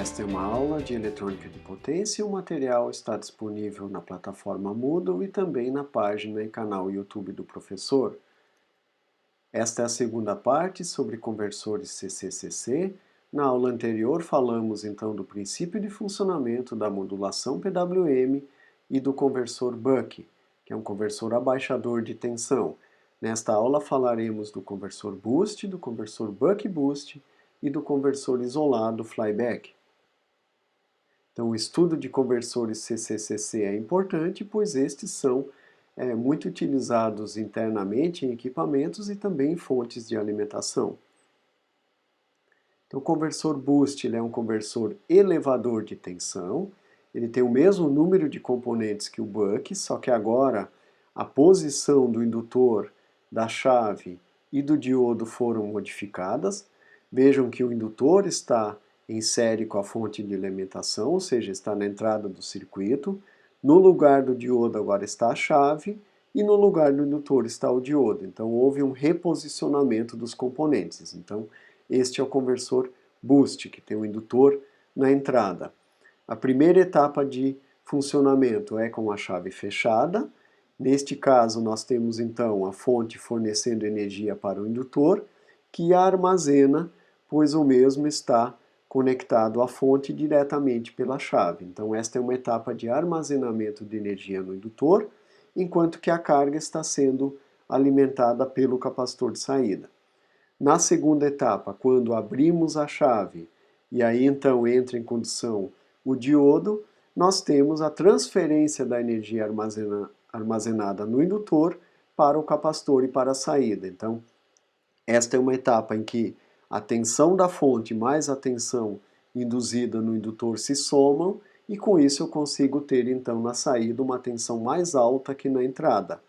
Esta é uma aula de eletrônica de potência e o material está disponível na plataforma Moodle e também na página e canal YouTube do professor. Esta é a segunda parte sobre conversores CC-CC. Na aula anterior falamos então do princípio de funcionamento da modulação PWM e do conversor Buck, que é um conversor abaixador de tensão. Nesta aula falaremos do conversor Boost, do conversor Buck Boost e do conversor isolado Flyback. Então, o estudo de conversores CC-CC é importante, pois estes são muito utilizados internamente em equipamentos e também em fontes de alimentação. Então, o conversor Boost ele é um conversor elevador de tensão. Ele tem o mesmo número de componentes que o Buck, só que agora a posição do indutor, da chave e do diodo foram modificadas. Vejam que o indutor está em série com a fonte de alimentação, ou seja, está na entrada do circuito. No lugar do diodo agora está a chave e no lugar do indutor está o diodo. Então houve um reposicionamento dos componentes. Então este é o conversor Boost, que tem o indutor na entrada. A primeira etapa de funcionamento é com a chave fechada. Neste caso nós temos então a fonte fornecendo energia para o indutor, que a armazena, pois o mesmo está conectado à fonte diretamente pela chave. Então esta é uma etapa de armazenamento de energia no indutor, enquanto que a carga está sendo alimentada pelo capacitor de saída. Na segunda etapa, quando abrimos a chave e aí então entra em condição o diodo, nós temos a transferência da energia armazenada no indutor para o capacitor e para a saída. Então esta é uma etapa em que a tensão da fonte mais a tensão induzida no indutor se somam e com isso eu consigo ter então na saída uma tensão mais alta que na entrada,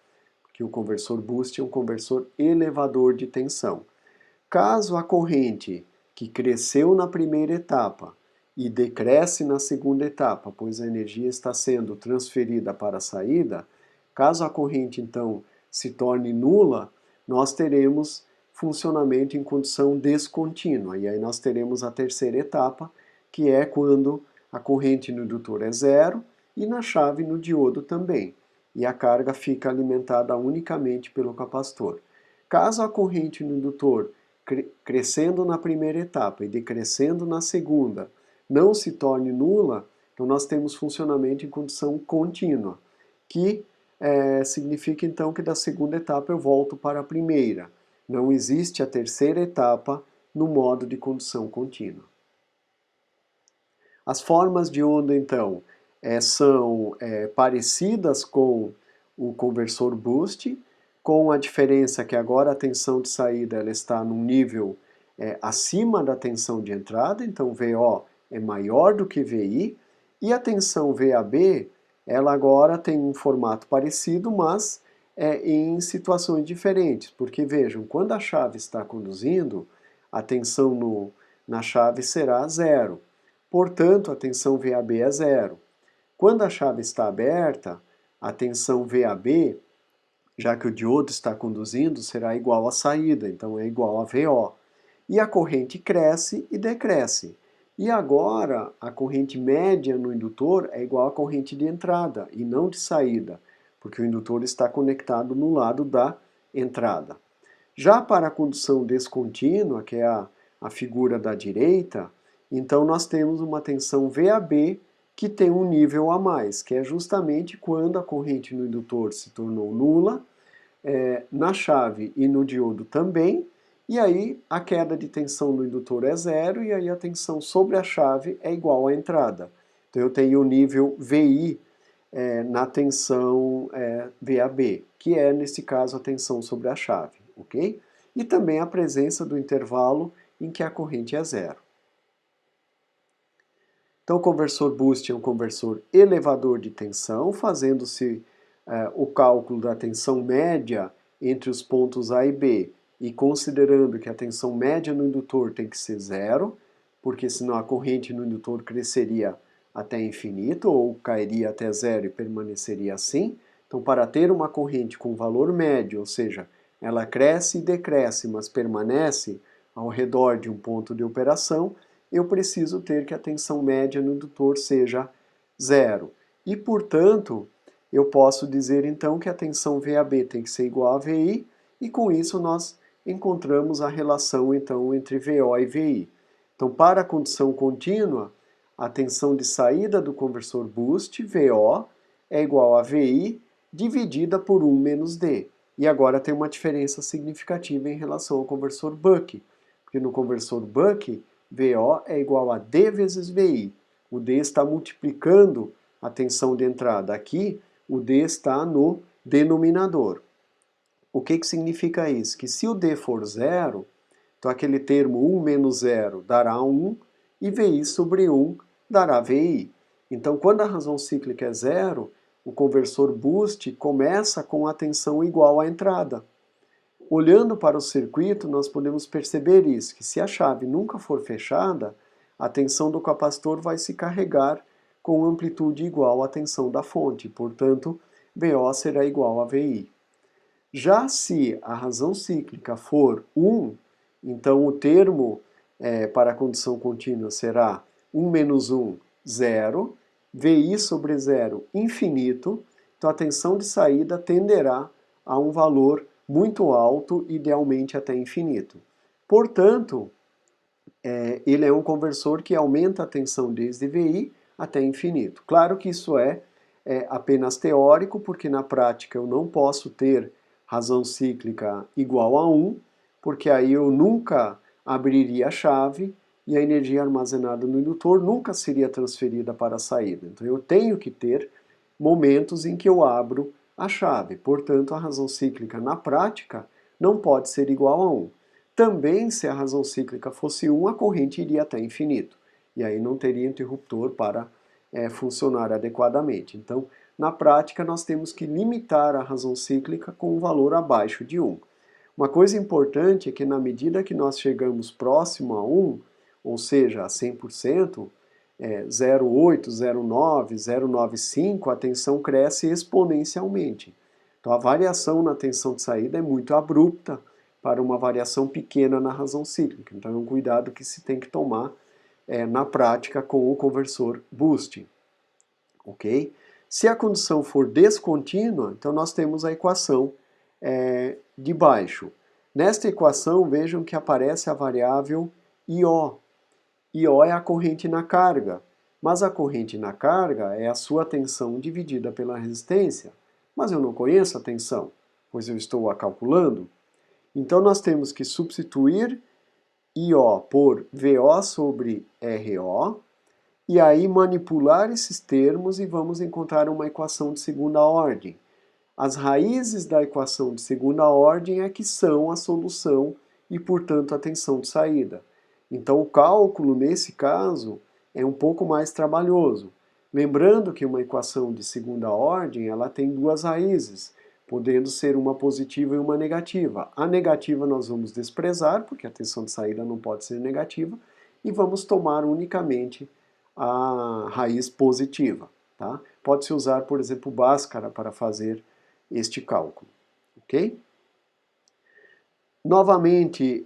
porque o conversor Boost é um conversor elevador de tensão. Caso a corrente que cresceu na primeira etapa e decresce na segunda etapa, pois a energia está sendo transferida para a saída, caso a corrente então se torne nula, nós teremos funcionamento em condição descontínua. E aí nós teremos a terceira etapa, que é quando a corrente no indutor é zero e na chave no diodo também. E a carga fica alimentada unicamente pelo capacitor. Caso a corrente no indutor crescendo na primeira etapa e decrescendo na segunda não se torne nula, então nós temos funcionamento em condição contínua, que significa então que da segunda etapa eu volto para a primeira. Não existe a terceira etapa no modo de condução contínua. As formas de onda, então, são parecidas com o conversor Boost, com a diferença que agora a tensão de saída ela está num nível acima da tensão de entrada, então VO é maior do que VI, e a tensão VAB, ela agora tem um formato parecido, mas em situações diferentes, porque vejam, quando a chave está conduzindo, a tensão na chave será zero, portanto a tensão VAB é zero. Quando a chave está aberta, a tensão VAB, já que o diodo está conduzindo, será igual à saída, então é igual a VO. E a corrente cresce e decresce. E agora a corrente média no indutor é igual à corrente de entrada e não de saída, porque o indutor está conectado no lado da entrada. Já para a condução descontínua, que é a figura da direita, então nós temos uma tensão VAB que tem um nível a mais, que é justamente quando a corrente no indutor se tornou nula, na chave e no diodo também, e aí a queda de tensão no indutor é zero e aí a tensão sobre a chave é igual à entrada. Então eu tenho o nível VI na tensão VAB, que é, nesse caso, a tensão sobre a chave, ok? E também a presença do intervalo em que a corrente é zero. Então, o conversor Boost é um conversor elevador de tensão, fazendo-se o cálculo da tensão média entre os pontos A e B, e considerando que a tensão média no indutor tem que ser zero, porque senão a corrente no indutor cresceria até infinito, ou cairia até zero e permaneceria assim. Então, para ter uma corrente com valor médio, ou seja, ela cresce e decresce, mas permanece ao redor de um ponto de operação, eu preciso ter que a tensão média no indutor seja zero. E, portanto, eu posso dizer então que a tensão VAB tem que ser igual a VI, e com isso nós encontramos a relação então entre VO e VI. Então, para a condição contínua, a tensão de saída do conversor boost, VO, é igual a VI dividida por 1 menos D. E agora tem uma diferença significativa em relação ao conversor Buck, porque no conversor Buck, VO é igual a D vezes VI. O D está multiplicando a tensão de entrada. Aqui, o D está no denominador. O que significa isso? Que se o D for zero, então aquele termo 1 menos 0 dará 1 e VI sobre 1 dará VI. Então, quando a razão cíclica é zero, o conversor boost começa com a tensão igual à entrada. Olhando para o circuito, nós podemos perceber isso, que se a chave nunca for fechada, a tensão do capacitor vai se carregar com amplitude igual à tensão da fonte, portanto, VO será igual a VI. Já se a razão cíclica for 1, então o termo para a condição contínua será 1 menos 1, 0, VI sobre 0, infinito, então a tensão de saída tenderá a um valor muito alto, idealmente até infinito. Portanto, ele é um conversor que aumenta a tensão desde VI até infinito. Claro que isso é apenas teórico, porque na prática eu não posso ter razão cíclica igual a 1, porque aí eu nunca abriria a chave e a energia armazenada no indutor nunca seria transferida para a saída. Então eu tenho que ter momentos em que eu abro a chave. Portanto, a razão cíclica na prática não pode ser igual a 1. Também, se a razão cíclica fosse 1, a corrente iria até infinito. E aí não teria interruptor para funcionar adequadamente. Então, na prática, nós temos que limitar a razão cíclica com um valor abaixo de 1. Uma coisa importante é que na medida que nós chegamos próximo a 1, ou seja, a 100%, 0,8, 0,9, 0,95, a tensão cresce exponencialmente. Então a variação na tensão de saída é muito abrupta para uma variação pequena na razão cíclica. Então é um cuidado que se tem que tomar na prática com o conversor boost. Ok? Se a condição for descontínua, então nós temos a equação de baixo. Nesta equação, vejam que aparece a variável IO. IO é a corrente na carga, mas a corrente na carga é a sua tensão dividida pela resistência. Mas eu não conheço a tensão, pois eu estou a calculando. Então nós temos que substituir IO por VO sobre RO, e aí manipular esses termos e vamos encontrar uma equação de segunda ordem. As raízes da equação de segunda ordem é que são a solução e, portanto, a tensão de saída. Então, o cálculo, nesse caso, é um pouco mais trabalhoso. Lembrando que uma equação de segunda ordem ela tem duas raízes, podendo ser uma positiva e uma negativa. A negativa nós vamos desprezar, porque a tensão de saída não pode ser negativa, e vamos tomar unicamente a raiz positiva. Tá? Pode-se usar, por exemplo, Bhaskara para fazer este cálculo. Ok? Novamente,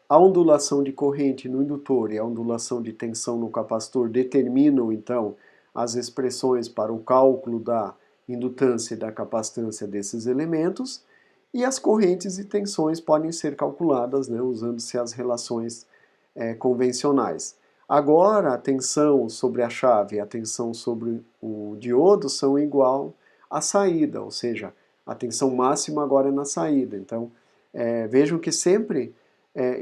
a ondulação de corrente no indutor e a ondulação de tensão no capacitor determinam, então, as expressões para o cálculo da indutância e da capacitância desses elementos, e as correntes e tensões podem ser calculadas, né, usando-se as relações convencionais. Agora, a tensão sobre a chave e a tensão sobre o diodo são igual à saída, ou seja, a tensão máxima agora é na saída. Então, vejam que sempre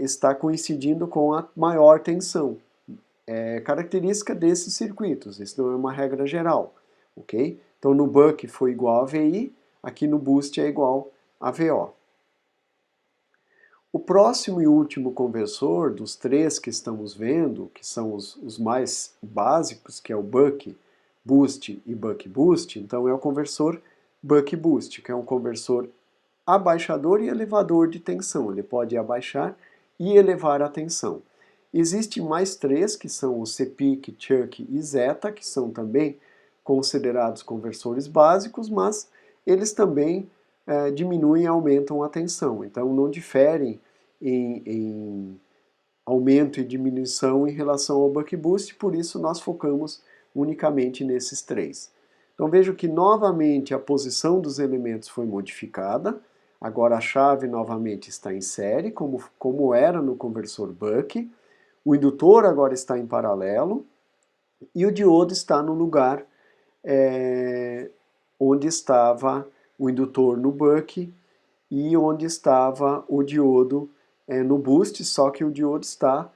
está coincidindo com a maior tensão. É característica desses circuitos, isso não é uma regra geral, ok? Então no Buck foi igual a VI, aqui no Boost é igual a VO. O próximo e último conversor dos três que estamos vendo, que são os mais básicos, que é o Buck Boost e Buck Boost, então é o conversor Buck Boost, que é um conversor abaixador e elevador de tensão. Ele pode abaixar e elevar a tensão. Existem mais três, que são o CPIC, Chuck e Zeta, que são também considerados conversores básicos, mas eles também diminuem e aumentam a tensão. Então não diferem em aumento e diminuição em relação ao buck boost, por isso nós focamos unicamente nesses três. Então vejo que novamente a posição dos elementos foi modificada, agora a chave novamente está em série, como era no conversor buck, o indutor agora está em paralelo e o diodo está no lugar onde estava o indutor no buck e onde estava o diodo no boost, só que o diodo está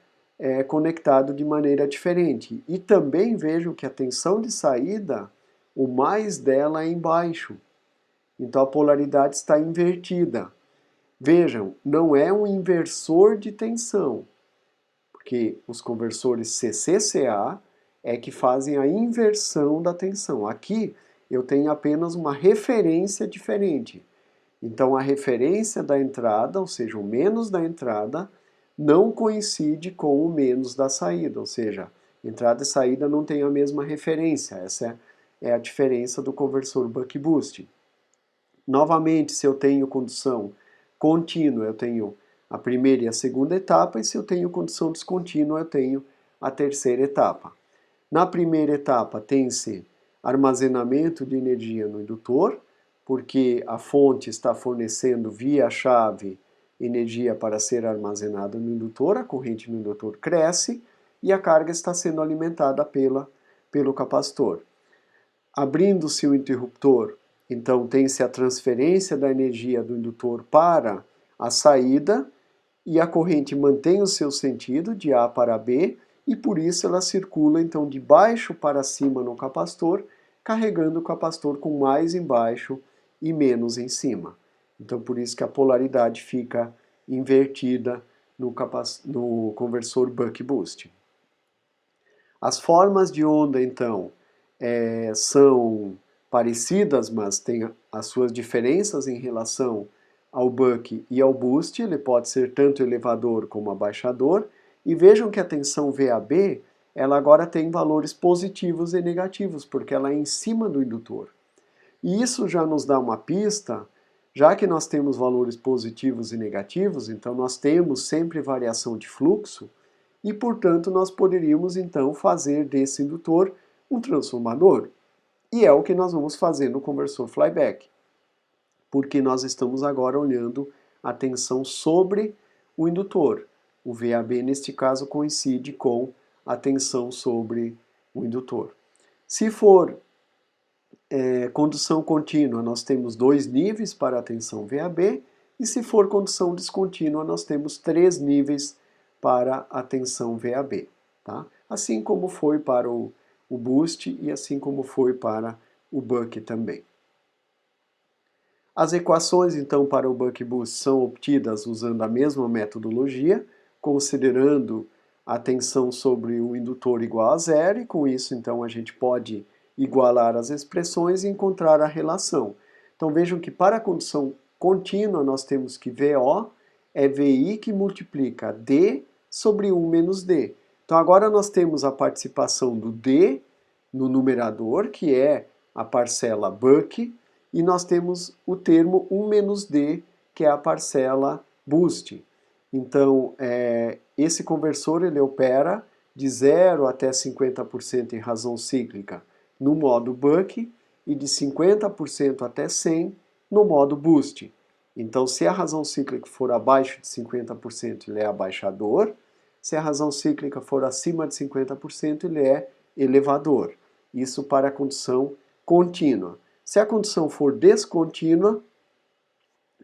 conectado de maneira diferente. E também vejo que a tensão de saída, o mais dela é embaixo. Então a polaridade está invertida. Vejam, não é um inversor de tensão, porque os conversores CCCA é que fazem a inversão da tensão. Aqui eu tenho apenas uma referência diferente. Então a referência da entrada, ou seja, o menos da entrada, não coincide com o menos da saída, ou seja, entrada e saída não têm a mesma referência. Essa é a diferença do conversor buck-boost. Novamente, se eu tenho condução contínua, eu tenho a primeira e a segunda etapa, e se eu tenho condução descontínua, eu tenho a terceira etapa. Na primeira etapa tem-se armazenamento de energia no indutor, porque a fonte está fornecendo via chave energia para ser armazenada no indutor, a corrente no indutor cresce e a carga está sendo alimentada pelo capacitor. Abrindo-se o interruptor, então tem-se a transferência da energia do indutor para a saída e a corrente mantém o seu sentido de A para B e por isso ela circula então de baixo para cima no capacitor, carregando o capacitor com mais embaixo e menos em cima. Então por isso que a polaridade fica invertida no conversor buck-boost. As formas de onda então são parecidas, mas têm as suas diferenças em relação ao buck e ao boost. Ele pode ser tanto elevador como abaixador. E vejam que a tensão VAB, ela agora tem valores positivos e negativos, porque ela é em cima do indutor. E isso já nos dá uma pista, já que nós temos valores positivos e negativos, então nós temos sempre variação de fluxo, e portanto nós poderíamos então fazer desse indutor um transformador. E é o que nós vamos fazer no conversor flyback, porque nós estamos agora olhando a tensão sobre o indutor. O VAB, neste caso, coincide com a tensão sobre o indutor. Se for condução contínua, nós temos 2 níveis para a tensão VAB, e se for condução descontínua, nós temos 3 níveis para a tensão VAB. Tá? Assim como foi para o boost e assim como foi para o buck também. As equações, então, para o buck-boost são obtidas usando a mesma metodologia, considerando a tensão sobre o indutor igual a zero, e com isso, então, a gente pode igualar as expressões e encontrar a relação. Então, vejam que para a condução contínua, nós temos que VO é VI que multiplica D sobre 1 menos D. Então, agora nós temos a participação do D no numerador, que é a parcela buck, e nós temos o termo 1 menos D, que é a parcela boost. Então, esse conversor ele opera de 0 até 50% em razão cíclica no modo buck e de 50% até 100% no modo boost. Então, se a razão cíclica for abaixo de 50%, ele é abaixador. Se a razão cíclica for acima de 50%, ele é elevador. Isso para a condução contínua. Se a condução for descontínua,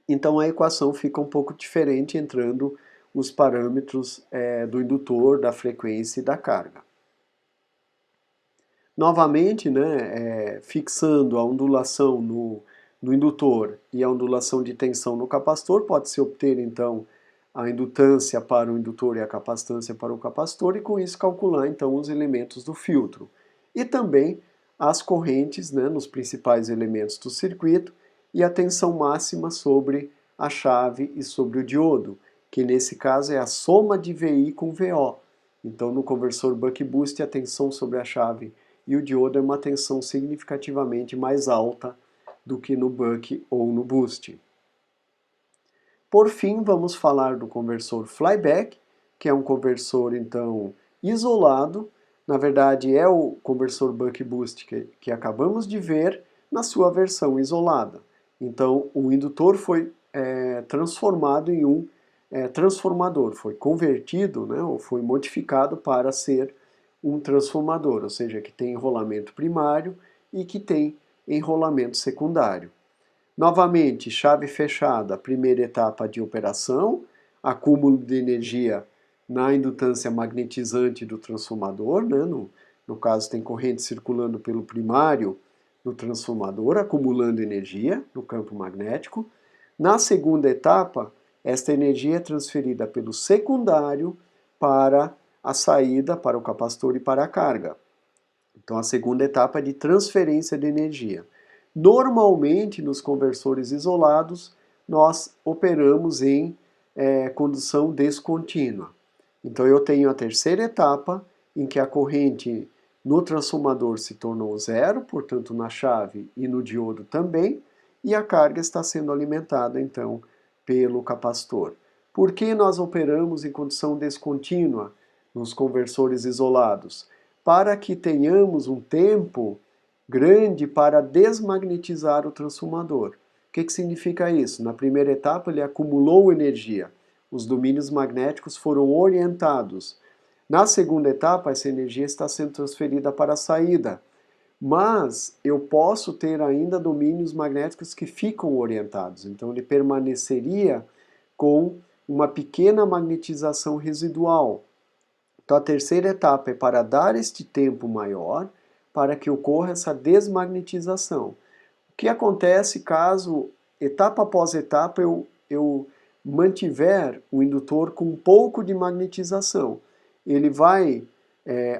então a equação fica um pouco diferente, entrando os parâmetros do indutor, da frequência e da carga. Novamente, fixando a ondulação no indutor e a ondulação de tensão no capacitor, pode-se obter então a indutância para o indutor e a capacitância para o capacitor, e com isso calcular então os elementos do filtro. E também as correntes nos principais elementos do circuito e a tensão máxima sobre a chave e sobre o diodo, que nesse caso é a soma de VI com VO. Então no conversor buck-boost a tensão sobre a chave e o diodo é uma tensão significativamente mais alta do que no buck ou no boost. Por fim, vamos falar do conversor flyback, que é um conversor, então, isolado. Na verdade, é o conversor buck-boost que acabamos de ver na sua versão isolada. Então, o indutor foi transformado em um transformador, foi convertido, né, ou foi modificado para ser um transformador, ou seja, que tem enrolamento primário e que tem enrolamento secundário. Novamente, chave fechada, primeira etapa de operação, acúmulo de energia na indutância magnetizante do transformador, né? No caso tem corrente circulando pelo primário no transformador, acumulando energia no campo magnético. Na segunda etapa, esta energia é transferida pelo secundário para a saída, para o capacitor e para a carga. Então a segunda etapa é de transferência de energia. Normalmente, nos conversores isolados, nós operamos em condução descontínua. Então eu tenho a terceira etapa, em que a corrente no transformador se tornou zero, portanto na chave e no diodo também, e a carga está sendo alimentada então pelo capacitor. Por que nós operamos em condição descontínua nos conversores isolados? Para que tenhamos um tempo grande para desmagnetizar o transformador. O que significa isso? Na primeira etapa ele acumulou energia, os domínios magnéticos foram orientados. Na segunda etapa essa energia está sendo transferida para a saída, mas eu posso ter ainda domínios magnéticos que ficam orientados, então ele permaneceria com uma pequena magnetização residual. Então a terceira etapa é para dar este tempo maior para que ocorra essa desmagnetização. O que acontece caso, etapa após etapa, eu mantiver o indutor com um pouco de magnetização? Ele vai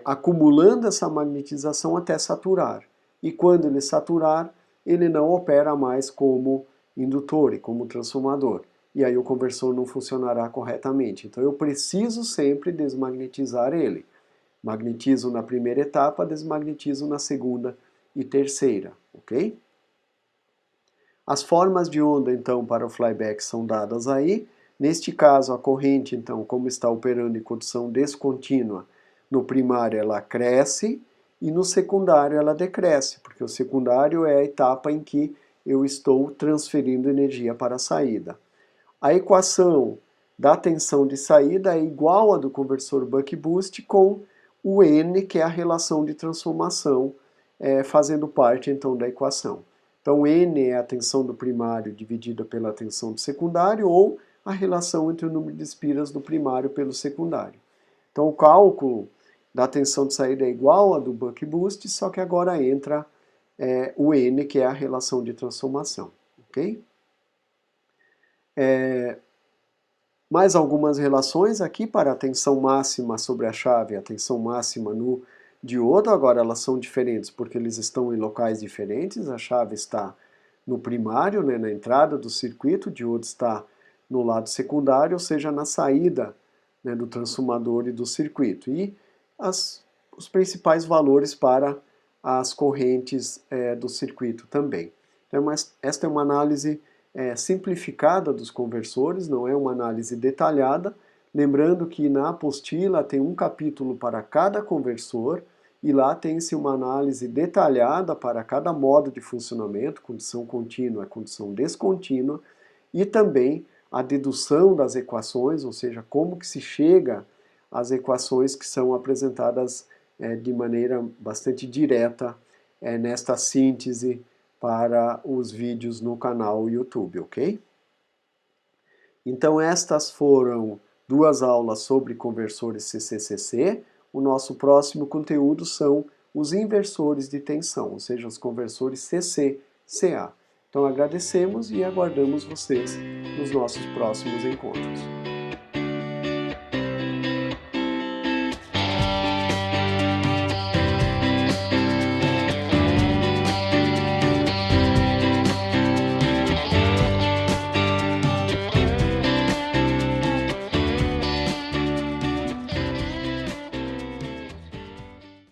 acumulando essa magnetização até saturar. E quando ele saturar, ele não opera mais como indutor e como transformador. E aí o conversor não funcionará corretamente. Então eu preciso sempre desmagnetizar ele. Magnetizo na primeira etapa, desmagnetizo na segunda e terceira, ok? As formas de onda, então, para o flyback são dadas aí. Neste caso, a corrente, então, como está operando em condição descontínua, no primário ela cresce e no secundário ela decresce, porque o secundário é a etapa em que eu estou transferindo energia para a saída. A equação da tensão de saída é igual à do conversor buck-boost com o N, que é a relação de transformação, fazendo parte então da equação. Então N é a tensão do primário dividida pela tensão do secundário, ou a relação entre o número de espiras do primário pelo secundário. Então o cálculo da tensão de saída é igual à do buck-boost, só que agora entra o N, que é a relação de transformação. Ok? Mais algumas relações aqui para a tensão máxima sobre a chave e a tensão máxima no diodo. Agora elas são diferentes porque eles estão em locais diferentes. A chave está no primário, né, na entrada do circuito, o diodo está no lado secundário, ou seja, na saída, né, do transformador e do circuito. E os principais valores para as correntes do circuito também. Então, esta é uma análise simplificada dos conversores, não é uma análise detalhada. Lembrando que na apostila tem um capítulo para cada conversor e lá tem-se uma análise detalhada para cada modo de funcionamento, condição contínua, condição descontínua, e também a dedução das equações, ou seja, como que se chega às equações que são apresentadas de maneira bastante direta nesta síntese para os vídeos no canal YouTube, ok? Então estas foram duas aulas sobre conversores CCCC. O nosso próximo conteúdo são os inversores de tensão, ou seja, os conversores CC-CA. Então agradecemos e aguardamos vocês nos nossos próximos encontros.